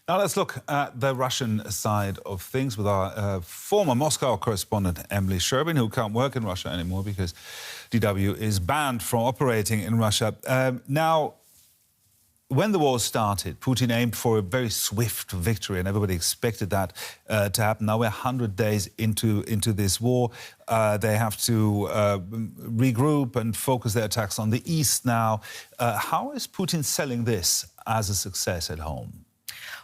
Now let's look at the Russian side of things with our former Moscow correspondent Emily Sherbin, who can't work in Russia anymore because DW is banned from operating in Russia. Now, when the war started, Putin aimed for a very swift victory, and everybody expected that to happen. Now we're 100 days into this war. They have to regroup and focus their attacks on the east now. How is Putin selling this as a success at home?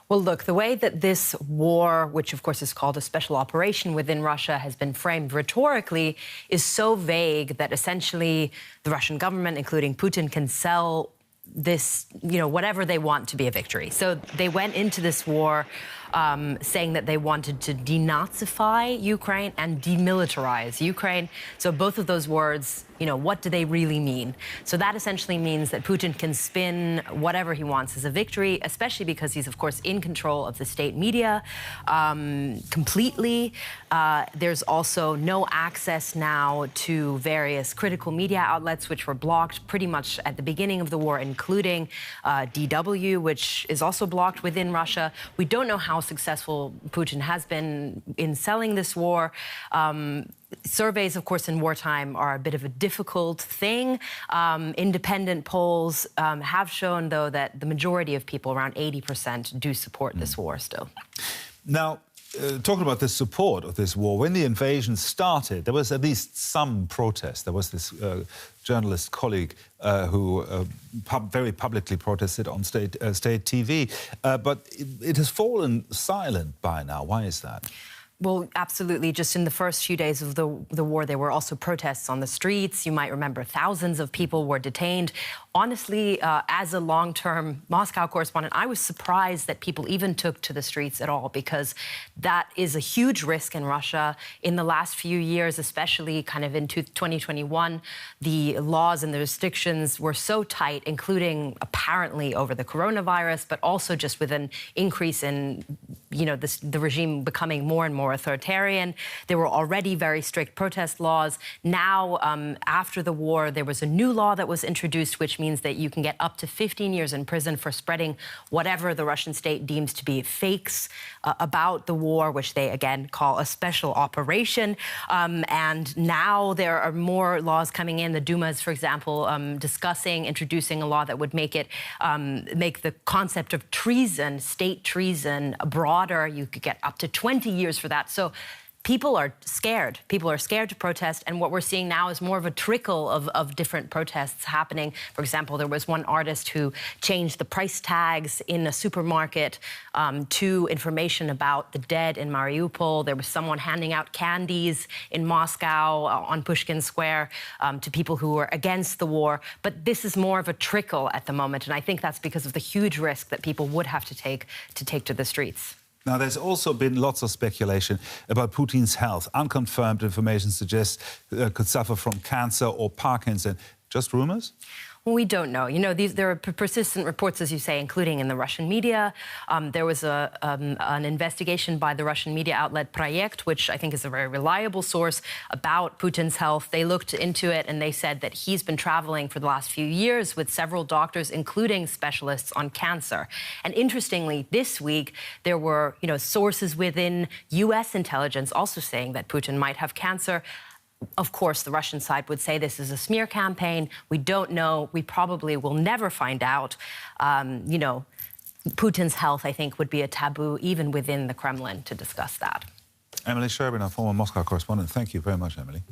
Well, look, the way that this war, which of course is called a special operation within Russia, has been framed rhetorically is so vague that essentially the Russian government, including Putin, can sell this, whatever they want to be a victory. So they went into this war saying that they wanted to denazify Ukraine and demilitarize Ukraine. So both of those words, what do they really mean? So that essentially means that Putin can spin whatever he wants as a victory, especially because he's, of course, in control of the state media completely. There's also no access now to various critical media outlets, which were blocked pretty much at the beginning of the war, including DW, which is also blocked within Russia. We don't know how successful Putin has been in selling this war. Surveys, of course, in wartime are a bit of a difficult thing. Independent polls have shown, though, that the majority of people, around 80%, do support this war still. Now, talking about the support of this war, when the invasion started, there was at least some protest. There was this journalist colleague who very publicly protested on state TV. But it has fallen silent by now. Why is that? Well, absolutely. Just in the first few days of the war, there were also protests on the streets. You might remember thousands of people were detained. Honestly, as a long-term Moscow correspondent, I was surprised that people even took to the streets at all, because that is a huge risk in Russia. In the last few years, especially kind of into 2021, the laws and the restrictions were so tight, including apparently over the coronavirus, but also just with an increase in, the regime becoming more and more authoritarian. There were already very strict protest laws. Now, after the war, there was a new law that was introduced, which means that you can get up to 15 years in prison for spreading whatever the Russian state deems to be fakes about the war, which they, again, call a special operation. And now there are more laws coming in. The Duma is, for example, introducing a law that would make the concept of treason, state treason, broader. You could get up to 20 years for that. So people are scared. People are scared to protest. And what we're seeing now is more of a trickle of different protests happening. For example, there was one artist who changed the price tags in a supermarket to information about the dead in Mariupol. There was someone handing out candies in Moscow on Pushkin Square to people who were against the war. But this is more of a trickle at the moment. And I think that's because of the huge risk that people would have to take to the streets. Now, there's also been lots of speculation about Putin's health. Unconfirmed information suggests could suffer from cancer or Parkinson. Just rumors? Well, we don't know. There are persistent reports, as you say, including in the Russian media. There was an investigation by the Russian media outlet Projekt, which I think is a very reliable source, about Putin's health. They looked into it and they said that he's been traveling for the last few years with several doctors, including specialists on cancer. And interestingly, this week, there were, sources within U.S. intelligence also saying that Putin might have cancer. Of course, the Russian side would say this is a smear campaign. We don't know. We probably will never find out. Putin's health, I think, would be a taboo even within the Kremlin to discuss that. Emily Sherbin, our former Moscow correspondent. Thank you very much, Emily.